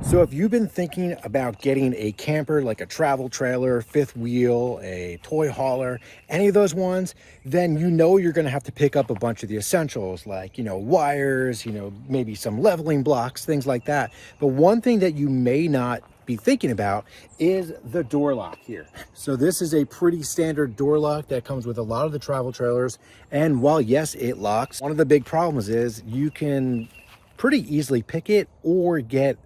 So if you've been thinking about getting a camper like a travel trailer, fifth wheel, a toy hauler, any of those ones, then you know you're going to have to pick up a bunch of the essentials like, wires, maybe some leveling blocks, things like that. But one thing that you may not be thinking about is the door lock here. So this is a pretty standard door lock that comes with a lot of the travel trailers. And while yes, it locks, one of the big problems is you can pretty easily pick it or get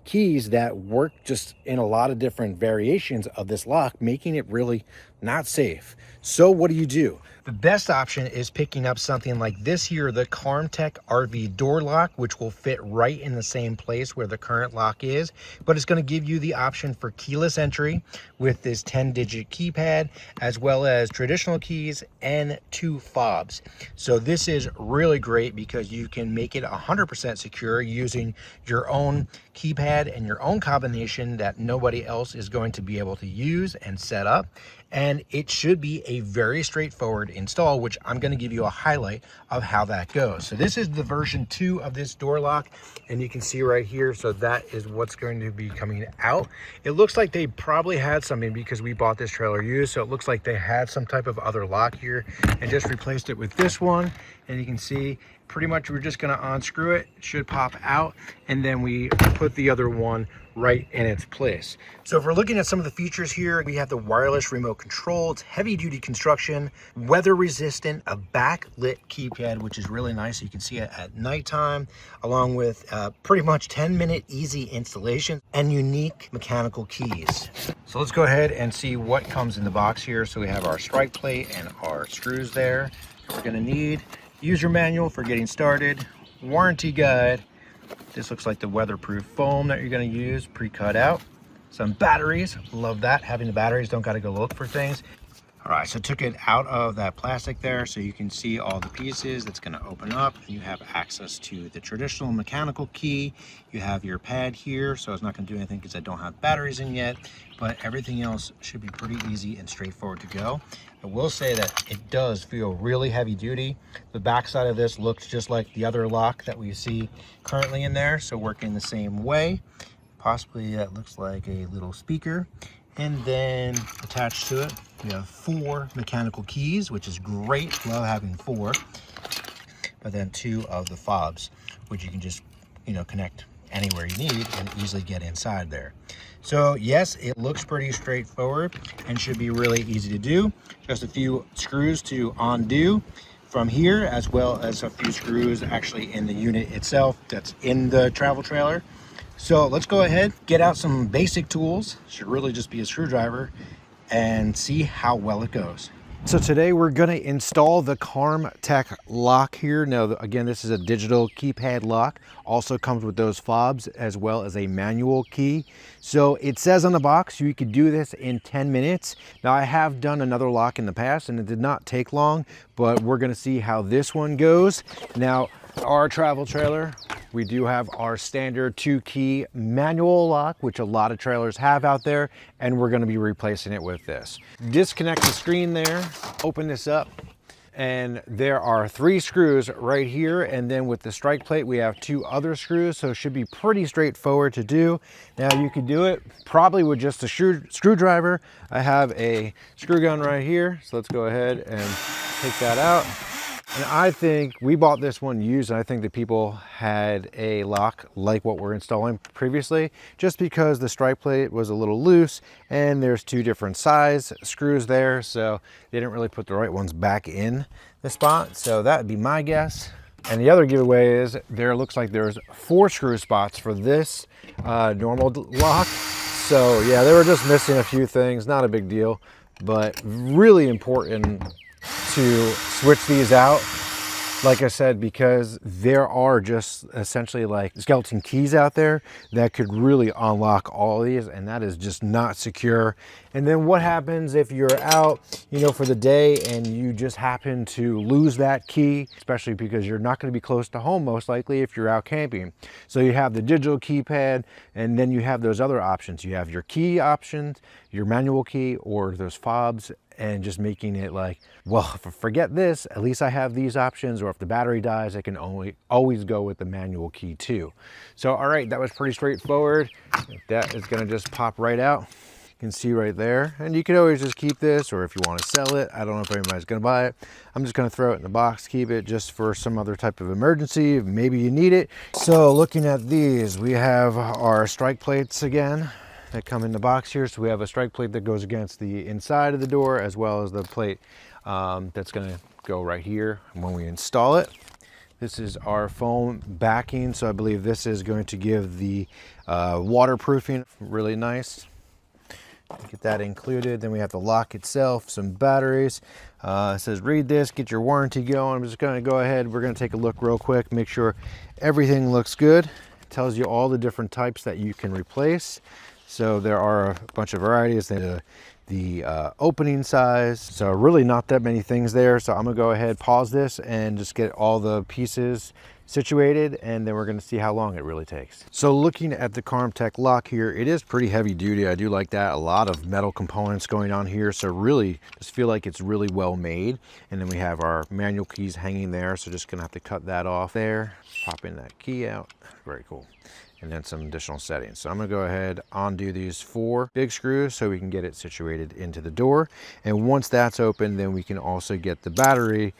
keys that work just in a lot of different variations of this lock, making it really not safe. So what do? The best option is picking up something like this here, the Carmtek RV door lock, which will fit right in the same place where the current lock is, but it's going to give you the option for keyless entry with this 10-digit keypad, as well as traditional keys and 2 fobs. So this is really great because you can make it 100% secure using your own keypad and your own combination that nobody else is going to be able to use and set up. And it should be a very straightforward install, which I'm going to give you a highlight of how that goes. So this is the version 2 of this door lock, and you can see right here, so that is what's going to be coming out. It looks like they probably had something because we bought this trailer used, so it looks like they had some type of other lock here and just replaced it with this one. And you can see pretty much we're just going to unscrew it. It should pop out, and then we put the other one right in its place. So if we're looking at some of the features here, we have the wireless remote control. It's heavy duty construction, weather resistant, a backlit keypad, which is really nice. You can see it at nighttime, along with pretty much 10-minute easy installation and unique mechanical keys. So let's go ahead and see what comes in the box here. So we have our strike plate and our screws there. We're going to need user manual for getting started, warranty guide. This looks like the weatherproof foam that you're going to use, pre-cut out. Some batteries, love that. Having the batteries, don't got to go look for things. All right, so took it out of that plastic there so you can see all the pieces. That's going to open up. You have access to the traditional mechanical key. You have your pad here, so it's not going to do anything because I don't have batteries in yet, but everything else should be pretty easy and straightforward to go. I will say that it does feel really heavy duty. The back side of this looks just like the other lock that we see currently in there, so working the same way. Possibly that looks like a little speaker. And then attached to it, we have 4 mechanical keys, which is great. Love having 4. But then 2 of the fobs, which you can just, connect anywhere you need and easily get inside there. So yes, it looks pretty straightforward and should be really easy to do. Just a few screws to undo from here, as well as a few screws actually in the unit itself that's in the travel trailer. So let's go ahead, get out some basic tools, should really just be a screwdriver, and see how well it goes. So today we're going to install the Carmtek lock here. Now, again, this is a digital keypad lock. Also comes with those fobs as well as a manual key. So it says on the box you could do this in 10 minutes. Now, I have done another lock in the past and it did not take long, but we're going to see how this one goes. Now, our travel trailer, we do have our standard 2-key manual lock, which a lot of trailers have out there, and we're going to be replacing it with this. Disconnect the screen there, open this up, and there are 3 screws right here, and then with the strike plate we have 2 other screws, so it should be pretty straightforward to do. Now you could do it probably with just a screwdriver. I have a screw gun right here, so let's go ahead and take that out. And I think we bought this one used, and I think that people had a lock like what we're installing previously, just because the strike plate was a little loose and there's 2 different size screws there, so they didn't really put the right ones back in the spot. So that would be my guess. And the other giveaway is there looks like there's 4 screw spots for this normal lock. So yeah, they were just missing a few things, not a big deal, but really important to switch these out, like I said, because there are just essentially like skeleton keys out there that could really unlock all of these, and that is just not secure. And then what happens if you're out, for the day and you just happen to lose that key, especially because you're not going to be close to home most likely if you're out camping. So you have the digital keypad, and then you have those other options. You have your key options, your manual key, or those fobs, and just making it like, well, forget this, at least I have these options, or if the battery dies, I can always go with the manual key too. So, all right, that was pretty straightforward. That is gonna just pop right out. You can see right there, and you can always just keep this, or if you want to sell it, I don't know if anybody's going to buy it. I'm just going to throw it in the box, keep it just for some other type of emergency, maybe you need it. So looking at these, we have our strike plates again that come in the box here. So we have a strike plate that goes against the inside of the door, as well as the plate that's going to go right here when we install it. This is our foam backing, so I believe this is going to give the waterproofing really nice. Get that included. Then we have the lock itself, some batteries. It says read this, get your warranty going. I'm just going to go ahead, we're going to take a look real quick, make sure everything looks good. It tells you all the different types that you can replace. So there are a bunch of varieties. The opening size, so really not that many things there. So I'm gonna go ahead, pause this, and just get all the pieces situated, and then we're gonna see how long it really takes. So looking at the Carmtek lock here, it is pretty heavy duty. I do like that. A lot of metal components going on here, so really just feel like it's really well made. And then we have our manual keys hanging there, so just gonna have to cut that off there, pop in that key out. Very cool. And then some additional settings. So I'm gonna go ahead, undo these 4 big screws so we can get it situated into the door. And once that's open, then we can also get the battery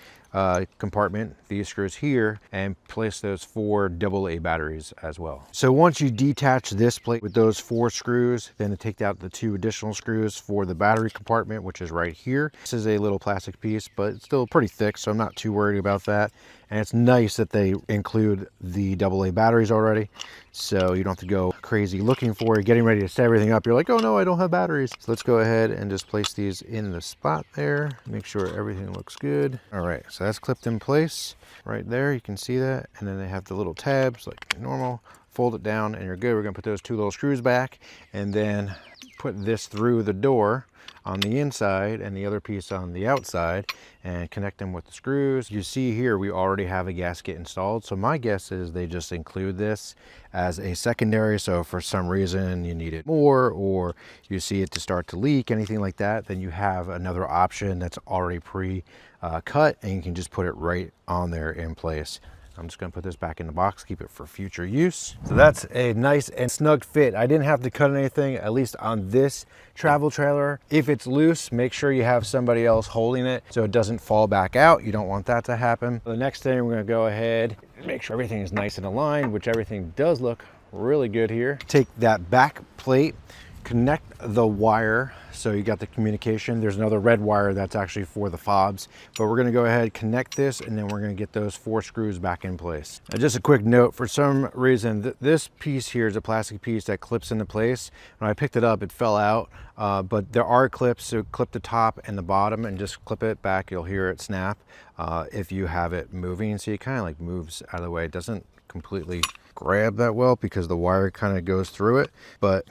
compartment, these screws here, and place those 4 AA batteries as well. So once you detach this plate with those 4 screws, then to take out the 2 additional screws for the battery compartment, which is right here. This is a little plastic piece, but it's still pretty thick, so I'm not too worried about that. And it's nice that they include the AA batteries already, so you don't have to go crazy looking for it, getting ready to set everything up. You're like, oh no, I don't have batteries. So let's go ahead and just place these in the spot there. Make sure everything looks good. All right, so that's clipped in place right there. You can see that. And then they have the little tabs like normal. Fold it down and you're good. We're gonna put those 2 little screws back and then put this through the door on the inside and the other piece on the outside and connect them with the screws. You see here we already have a gasket installed, so my guess is they just include this as a secondary, so if for some reason you need it more or you see it to start to leak, anything like that, then you have another option that's already pre-cut and you can just put it right on there in place. I'm just gonna put this back in the box, keep it for future use. So that's a nice and snug fit. I didn't have to cut anything, at least on this travel trailer. If it's loose, make sure you have somebody else holding it so it doesn't fall back out. You don't want that to happen. The next thing, we're gonna go ahead and make sure everything is nice and aligned, which everything does look really good here. Take that back plate, connect the wire, so you got the communication. There's another red wire that's actually for the fobs, but we're gonna go ahead, connect this, and then we're gonna get those 4 screws back in place. Just a quick note, for some reason, this piece here is a plastic piece that clips into place. When I picked it up, it fell out, but there are clips, so clip the top and the bottom and just clip it back. You'll hear it snap if you have it moving. So it kind of like moves out of the way. It doesn't completely grab that well because the wire kind of goes through it, but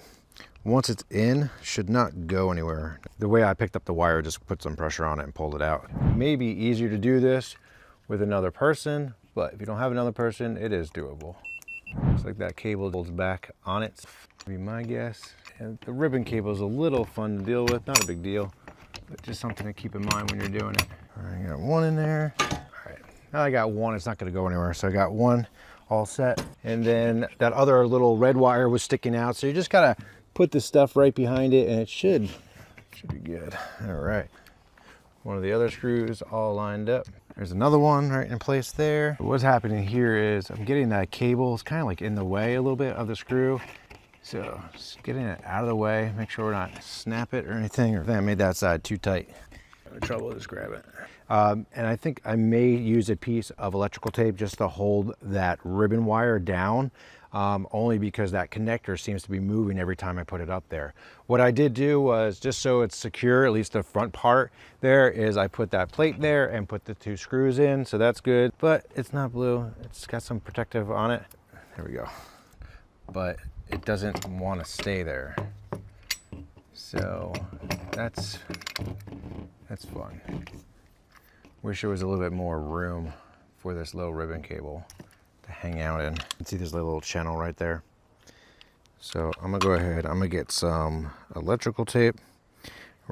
once it's in, should not go anywhere. The way I picked up the wire, just put some pressure on it and pulled it out. It may be easier to do this with another person, but if you don't have another person, it is doable. Looks like that cable holds back on it. Be my guess. And the ribbon cable is a little fun to deal with, not a big deal, but just something to keep in mind when you're doing it. All right, I got 1 in there. All right, now I got 1, it's not gonna go anywhere. So I got 1 all set. And then that other little red wire was sticking out. So you just gotta put the stuff right behind it and it should be good. All right, one of the other screws all lined up. There's another one right in place there. What's happening here is I'm getting that cable, it's kind of like in the way a little bit of the screw. So just getting it out of the way, make sure we're not snap it or anything, or if I made that side too tight. No trouble, just grab it. And I think I may use a piece of electrical tape just to hold that ribbon wire down. Only because that connector seems to be moving every time I put it up there. What I did do was, just so it's secure, at least the front part there, is I put that plate there and put the 2 screws in, so that's good. But it's not blue, it's got some protective on it. There we go. But it doesn't want to stay there. So that's fun. Wish there was a little bit more room for this little ribbon cable to hang out in. You can see there's a little channel right there. So I'm gonna go ahead, I'm gonna get some electrical tape.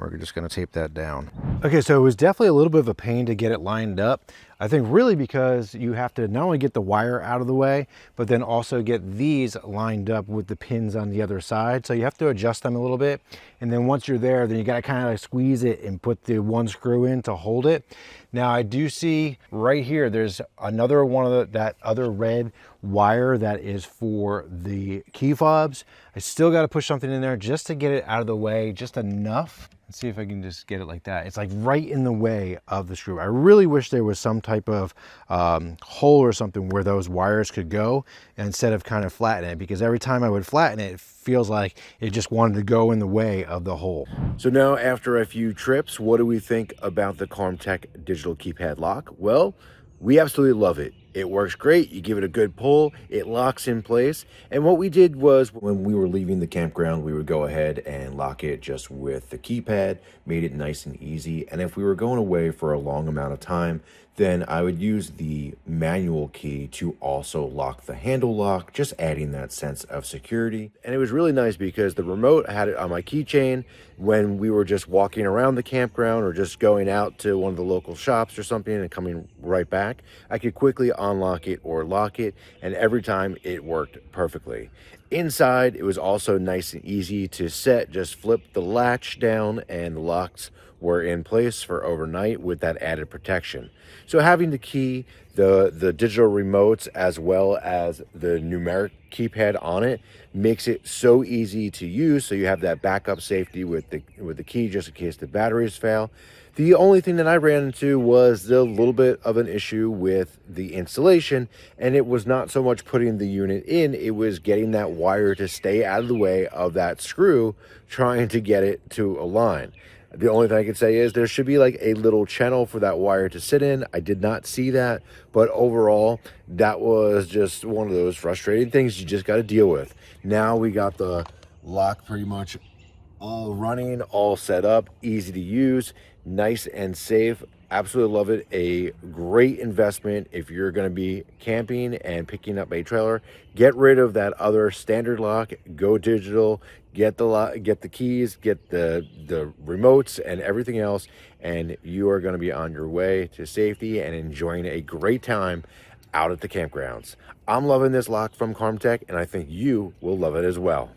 We're just going to tape that down. Okay, so it was definitely a little bit of a pain to get it lined up. I think really because you have to not only get the wire out of the way, but then also get these lined up with the pins on the other side. So you have to adjust them a little bit. And then once you're there, then you got to kind of like squeeze it and put the one screw in to hold it. Now I do see right here, there's another one of that other red wire that is for the key fobs. I still got to push something in there just to get it out of the way, just enough. Let's see if I can just get it like that. It's like right in the way of the screw. I really wish there was some type of hole or something where those wires could go instead of kind of flatten it, because every time I would flatten it, it feels like it just wanted to go in the way of the hole. So now after a few trips, what do we think about the Carmtek digital keypad lock? Well, we absolutely love it. It works great. You give it a good pull, it locks in place. And what we did was when we were leaving the campground, we would go ahead and lock it just with the keypad, made it nice and easy. And if we were going away for a long amount of time, then I would use the manual key to also lock the handle lock, just adding that sense of security. And it was really nice because the remote, I had it on my keychain when we were just walking around the campground or just going out to one of the local shops or something and coming right back. I could quickly unlock it or lock it, and every time it worked perfectly. Inside, it was also nice and easy to set. Just flip the latch down and the locks were in place for overnight with that added protection. So having the key, the digital remotes, as well as the numeric keypad on it makes it so easy to use. So you have that backup safety with the key just in case the batteries fail. The only thing that I ran into was the little bit of an issue with the installation, and it was not so much putting the unit in, it was getting that wire to stay out of the way of that screw, trying to get it to align. The only thing I can say is there should be like a little channel for that wire to sit in. I did not see that, but overall, that was just one of those frustrating things you just got to deal with. Now we got the lock pretty much all running, all set up, easy to use, nice and safe. Absolutely love it. A great investment if you're going to be camping and picking up a trailer. Get rid of that other standard lock, go digital, get the lock, get the keys, get the remotes and everything else, and you are going to be on your way to safety and enjoying a great time out at the campgrounds. I'm loving this lock from Carmtek, and I think you will love it as well.